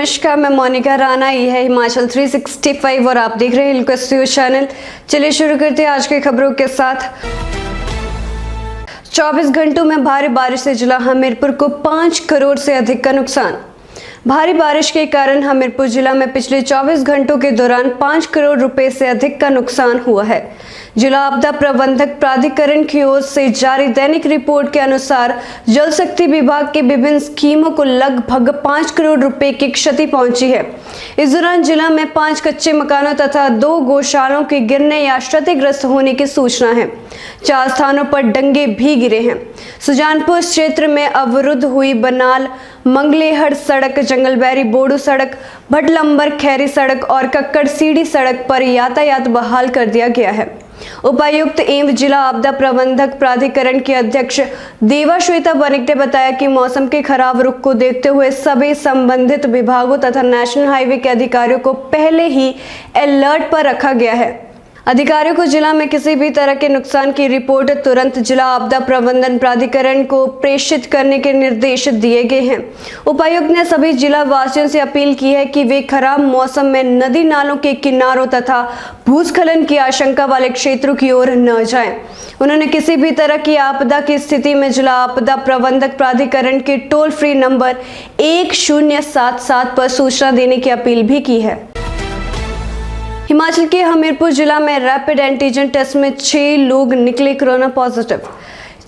नमस्कार, मैं मोनिका राणा। ये है हिमाचल 365 और आप देख रहे हैं हिलक्वेस्ट न्यूज चैनल। चलिए शुरू करते हैं आज की खबरों के साथ। 24 घंटों में भारी बारिश से जिला हमीरपुर को 5 करोड़ से अधिक का नुकसान। भारी बारिश के कारण हमीरपुर जिला में पिछले 24 घंटों के दौरान 5 करोड़ रुपए से अधिक का नुकसान हुआ है। जिला आपदा प्रबंधक प्राधिकरण की ओर से जारी दैनिक रिपोर्ट के अनुसार जल शक्ति विभाग के विभिन्न स्कीमों को लगभग 5 करोड़ रुपए की क्षति पहुंची है। इस दौरान जिला में 5 कच्चे मकानों तथा 2 गौशालाओं के गिरने या क्षतिग्रस्त होने की सूचना है। 4 स्थानों पर डंगे भी गिरे हैं। सुजानपुर क्षेत्र में अवरुद्ध हुई बनाल मंगलेहड़ सड़क, जंगलबैरी बोडू सड़क, भटलंबर खैरी सड़क और कक्कड़ सीढ़ी सड़क पर यातायात बहाल कर दिया गया है। उपायुक्त एवं जिला आपदा प्रबंधक प्राधिकरण के अध्यक्ष देवाश्वेता बनिक ने बताया कि मौसम के खराब रुख को देखते हुए सभी संबंधित विभागों तथा नेशनल हाईवे के अधिकारियों को पहले ही अलर्ट पर रखा गया है। अधिकारियों को जिला में किसी भी तरह के नुकसान की रिपोर्ट तुरंत जिला आपदा प्रबंधन प्राधिकरण को प्रेषित करने के निर्देश दिए गए हैं। उपायुक्त ने सभी जिला वासियों से अपील की है कि वे खराब मौसम में नदी नालों के किनारों तथा भूस्खलन की आशंका वाले क्षेत्रों की ओर न जाएं। उन्होंने किसी भी तरह की आपदा की स्थिति में जिला आपदा प्रबंधक प्राधिकरण के टोल फ्री नंबर 1077 पर सूचना देने की अपील भी की है। हिमाचल के हमीरपुर जिला में रैपिड एंटीजन टेस्ट में 6 लोग निकले कोरोना पॉजिटिव।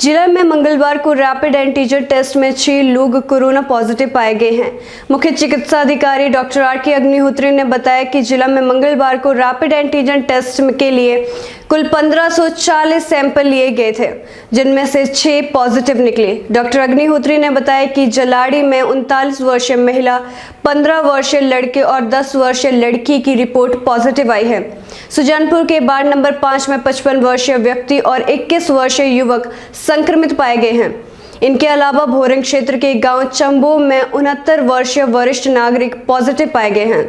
जिला में मंगलवार को रैपिड एंटीजन टेस्ट में 6 लोग कोरोना पॉजिटिव पाए गए हैं। मुख्य चिकित्सा अधिकारी डॉक्टर RK अग्निहोत्री ने बताया कि जिला में मंगलवार को रैपिड एंटीजन टेस्ट के लिए कुल 1540 सैंपल लिए गए थे, जिनमें से 6 पॉजिटिव निकले। डॉक्टर अग्निहोत्री ने बताया कि जलाड़ी में 39 वर्षीय महिला, 15 वर्षीय लड़के और 10 वर्षीय लड़की की रिपोर्ट पॉजिटिव आई है। सुजानपुर के वार्ड नंबर 5 में 55 वर्षीय व्यक्ति और 21 वर्षीय युवक संक्रमित पाए गए हैं। इनके अलावा भोरंग क्षेत्र के गांव चंबो में 69 वर्षीय वरिष्ठ नागरिक पॉजिटिव पाए गए हैं।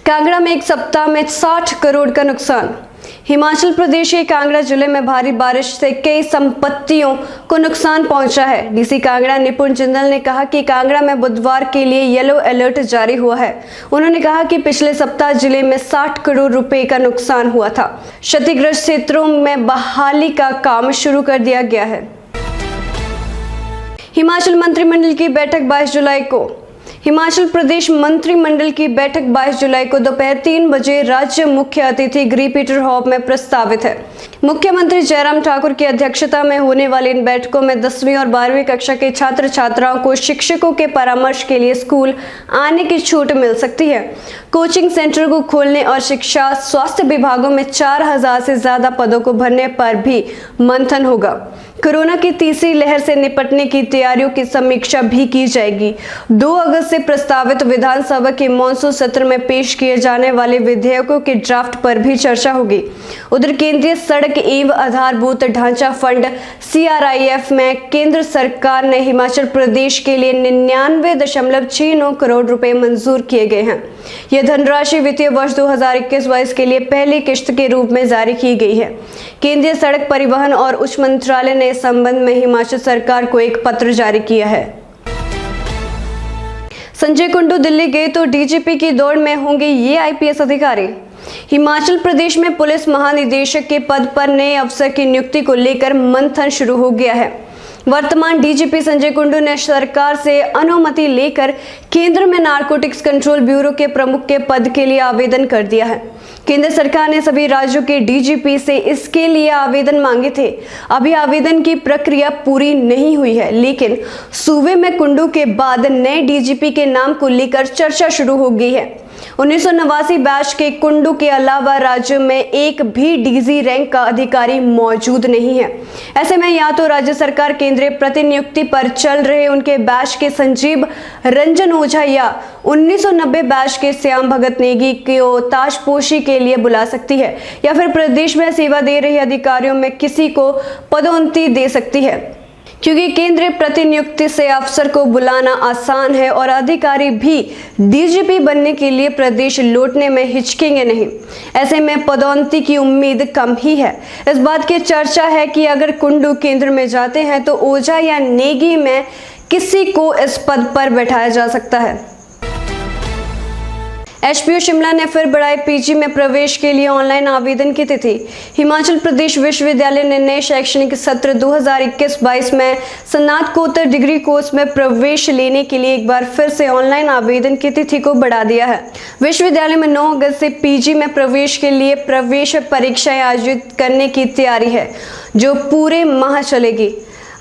कांगड़ा में एक सप्ताह में 60 करोड़ का नुकसान। हिमाचल प्रदेश के कांगड़ा जिले में भारी बारिश से कई संपत्तियों को नुकसान पहुंचा है। डीसी कांगड़ा निपुण जिंदल ने कहा कि कांगड़ा में बुधवार के लिए येलो अलर्ट जारी हुआ है। उन्होंने कहा कि पिछले सप्ताह जिले में 60 करोड़ रुपए का नुकसान हुआ था। क्षतिग्रस्त क्षेत्रों में बहाली का काम शुरू कर दिया गया है। हिमाचल मंत्रिमंडल की बैठक 22 जुलाई को। हिमाचल प्रदेश मंत्रिमंडल की बैठक 22 जुलाई को दोपहर 3 बजे राज्य मुख्य अतिथि गृह पीटर हॉल में प्रस्तावित है। मुख्यमंत्री जयराम ठाकुर की अध्यक्षता में होने वाली इन बैठकों में 10वीं और 12वीं कक्षा के छात्र छात्राओं को शिक्षकों के परामर्श के लिए स्कूल आने की छूट मिल सकती है। कोचिंग सेंटर को खोलने और शिक्षा स्वास्थ्य विभागों में 4000 से ज्यादा पदों को भरने पर भी मंथन होगा। कोरोना की तीसरी लहर से निपटने की तैयारियों की समीक्षा भी की जाएगी। 2 अगस्त से प्रस्तावित विधानसभा के मॉनसून सत्र में पेश किए जाने वाले विधेयकों के ड्राफ्ट पर भी चर्चा होगी। उधर केंद्रीय सड़क एवं आधारभूत ढांचा फंड CRIF में केंद्र सरकार ने हिमाचल प्रदेश के लिए 99.69 करोड़ रुपए मंजूर किए गए हैं। यह धनराशि वित्तीय वर्ष 2021-22 के लिए पहली किश्त के रूप में जारी की गई है। केंद्रीय सड़क परिवहन और उच्च मंत्रालय ने इस संबंध में हिमाचल सरकार को एक पत्र जारी किया है। संजय कुंडू दिल्ली गए तो DGP की दौड़ में होंगे ये IPS अधिकारी। हिमाचल प्रदेश में पुलिस महानिदेशक के पद पर नए अफसर की नियुक्ति को लेकर मंथन शुरू हो गया है। वर्तमान DGP संजय कुंडू ने सरकार से अनुमति लेकर केंद्र में नारकोटिक्स कंट्रोल ब्यूरो के प्रमुख के पद के लिए आवेदन कर दिया है। केंद्र सरकार ने सभी राज्यों के DGP से इसके लिए आवेदन मांगे थे। अभी आवेदन की प्रक्रिया पूरी नहीं हुई है, लेकिन सूबे में कुंडू के बाद नए DGP के नाम को लेकर चर्चा शुरू हो गई है। 1989 बैच के कुंडू के अलावा राज्य में एक भी DG रैंक का अधिकारी मौजूद नहीं है। ऐसे में या तो राज्य सरकार केंद्रीय प्रतिनियुक्ति पर चल रहे उनके बैच के संजीव रंजन ओझा या 1990 बैच के श्याम भगत नेगी को ताजपोशी के लिए बुला सकती है, या फिर प्रदेश में सेवा दे रहे अधिकारियों में किसी को पदोन्नति दे सकती है। क्योंकि केंद्रीय प्रतिनियुक्ति से अफसर को बुलाना आसान है और अधिकारी भी DGP बनने के लिए प्रदेश लौटने में हिचकेंगे नहीं। ऐसे में पदोन्नति की उम्मीद कम ही है। इस बात की चर्चा है कि अगर कुंडू केंद्र में जाते हैं तो ओझा या नेगी में किसी को इस पद पर बैठाया जा सकता है। एचपीयू शिमला ने फिर बढ़ाई पीजी में प्रवेश के लिए ऑनलाइन आवेदन की तिथि। हिमाचल प्रदेश विश्वविद्यालय ने नए शैक्षणिक सत्र 2021-22 में स्नातकोत्तर डिग्री कोर्स में प्रवेश लेने के लिए एक बार फिर से ऑनलाइन आवेदन की तिथि को बढ़ा दिया है। विश्वविद्यालय में 9 अगस्त से पीजी में प्रवेश के लिए प्रवेश परीक्षाएं आयोजित करने की तैयारी है, जो पूरे माह चलेगी।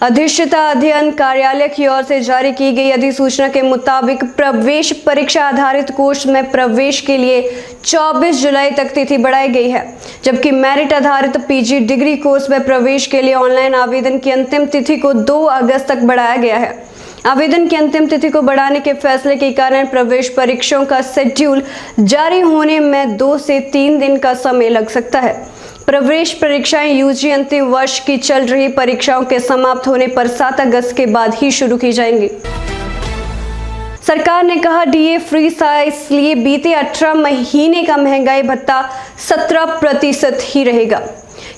अधिष्ठाता अध्ययन कार्यालय की ओर से जारी की गई अधिसूचना के मुताबिक प्रवेश परीक्षा आधारित कोर्स में प्रवेश के लिए 24 जुलाई तक तिथि बढ़ाई गई है, जबकि मेरिट आधारित पीजी डिग्री कोर्स में प्रवेश के लिए ऑनलाइन आवेदन की अंतिम तिथि को 2 अगस्त तक बढ़ाया गया है। आवेदन की अंतिम तिथि को बढ़ाने के फैसले के कारण प्रवेश परीक्षाओं का शेड्यूल जारी होने में 2 से 3 दिन का समय लग सकता है। प्रवेश परीक्षाएं यूजी अंतिम वर्ष की चल रही परीक्षाओं के समाप्त होने पर 7 अगस्त के बाद ही शुरू की जाएंगी। सरकार ने कहा डीए फ्री था, इसलिए बीते 18 महीने का महंगाई भत्ता 17% ही रहेगा।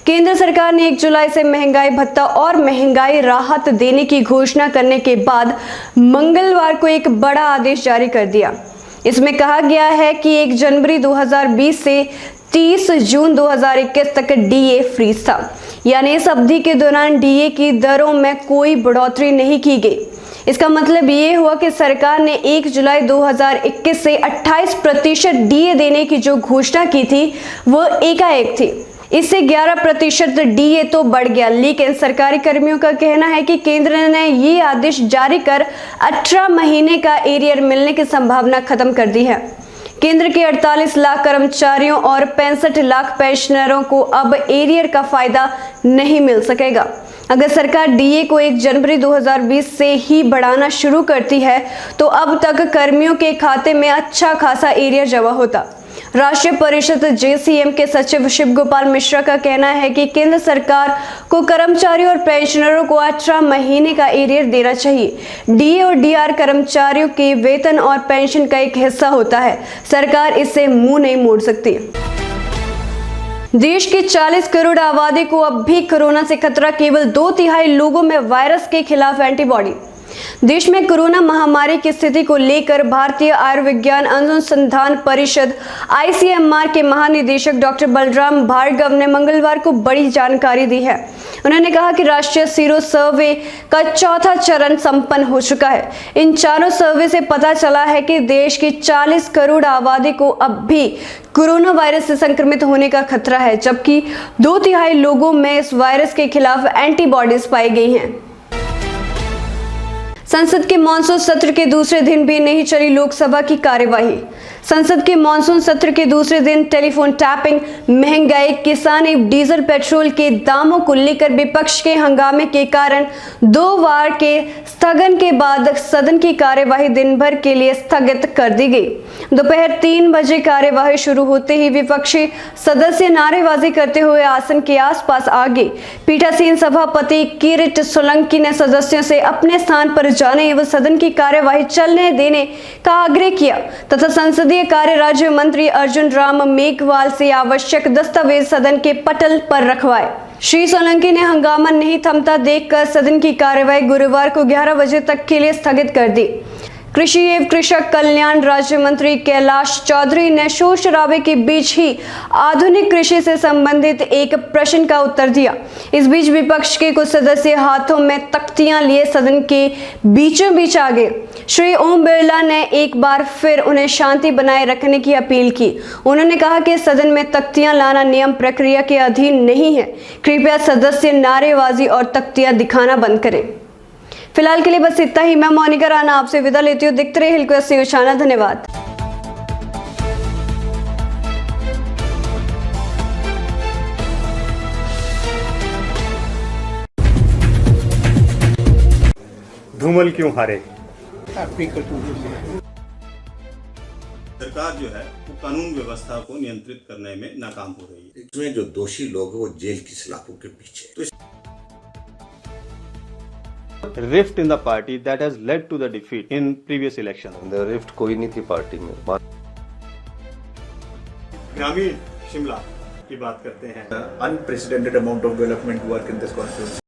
केंद्र सरकार ने 1 जुलाई से महंगाई भत्ता और महंगाई राहत देने की घोषणा करने के बाद मंगलवार को एक बड़ा आदेश जारी कर दिया। इसमें कहा गया है कि 1 जनवरी 2020 से 30 जून 2021 तक डीए फ्री था, यानी इस अवधि के दौरान डीए की दरों में कोई बढ़ोतरी नहीं की गई। इसका मतलब ये हुआ कि सरकार ने 1 जुलाई 2021 से 28% डीए देने की जो घोषणा की थी वो एकाएक थी। इससे 11% डीए तो बढ़ गया, लेकिन सरकारी कर्मियों का कहना है कि केंद्र ने ये आदेश जारी कर 18 महीने का एरियर मिलने की संभावना खत्म कर दी है। केंद्र के 48 लाख कर्मचारियों और 65 लाख पेंशनरों को अब एरियर का फायदा नहीं मिल सकेगा। अगर सरकार डीए को 1 जनवरी 2020 से ही बढ़ाना शुरू करती है तो अब तक कर्मियों के खाते में अच्छा खासा एरियर जमा होता। राष्ट्रीय परिषद जेसीएम के सचिव शिव गोपाल मिश्रा का कहना है कि केंद्र सरकार को कर्मचारियों और पेंशनरों को 18 महीने का एरियर देना चाहिए। डीए और डीआर कर्मचारियों के वेतन और पेंशन का एक हिस्सा होता है। सरकार इससे मुंह नहीं मोड़ सकती। देश की 40 करोड़ आबादी को अब भी कोरोना से खतरा, केवल 2/3 लोगों में वायरस के खिलाफ एंटीबॉडी। देश में कोरोना महामारी की स्थिति को लेकर भारतीय आयुर्विज्ञान अनुसंधान परिषद आईसीएमआर के महानिदेशक डॉक्टर बलराम भार्गव ने मंगलवार को बड़ी जानकारी दी है। उन्होंने कहा कि राष्ट्रीय सीरो सर्वे का 4था चरण संपन्न हो चुका है। इन चारों सर्वे से पता चला है कि देश की 40 करोड़ आबादी को अब भी कोरोना वायरस से संक्रमित होने का खतरा है, जबकि 2/3 लोगों में इस वायरस के खिलाफ एंटीबॉडीज पाई गई हैं। संसद के मानसून सत्र के दूसरे दिन भी नहीं चली लोकसभा की कार्यवाही। संसद के मानसून सत्र के दूसरे दिन टेलीफोन टैपिंग, महंगाई, किसानी, डीजल पेट्रोल के दामों को लेकर विपक्ष के हंगामे के कारण 2 बार के स्थगन के बाद सदन की कार्यवाही दिन भर के लिए स्थगित कर दी गई। दोपहर 3 बजे कार्यवाही शुरू होते ही विपक्षी सदस्य नारेबाजी करते हुए आसन के आसपास आ गए। पीठासीन सभापति किरीट सोलंकी ने सदस्यों से अपने स्थान पर जाने एवं सदन की कार्यवाही चलने देने का आग्रह किया तथा संसदीय कार्य राज्य मंत्री अर्जुन राम मेघवाल से आवश्यक दस्तावेज सदन के पटल पर रखवाए। श्री सोलंकी ने हंगामा नहीं थमता देखकर सदन की कार्यवाही गुरुवार को 11 बजे तक के लिए स्थगित कर दी। कृषि एवं कृषक कल्याण राज्य मंत्री कैलाश चौधरी ने शोर शराबे के बीच ही आधुनिक कृषि से संबंधित एक प्रश्न का उत्तर दिया। इस बीच विपक्ष के कुछ सदस्य हाथों में तख्तियां लिए सदन के बीचों बीच आ गए। श्री ओम बिरला ने एक बार फिर उन्हें शांति बनाए रखने की अपील की। उन्होंने कहा कि सदन में तख्तियां लाना नियम प्रक्रिया के अधीन नहीं है। कृपया सदस्य नारेबाजी और तख्तियां दिखाना बंद करें। फिलहाल के लिए बस इतना ही। मैं मोनिका राणा आपसे विदा लेती हूँ। देखते रहे हिलक्वेस्ट न्यूज़ चैनल। धन्यवाद। धूमल क्यों हारे? सरकार जो है वो कानून व्यवस्था को नियंत्रित करने में नाकाम हो रही है। इसमें जो दोषी लोग हैं वो जेल की सलाखों के पीछे। तो rift in the party that has led to the defeat in previous election. The rift कोई नहीं थी पार्टी में। ग्रामीण शिमला की बात करते हैं। Unprecedented amount of development work in this constituency.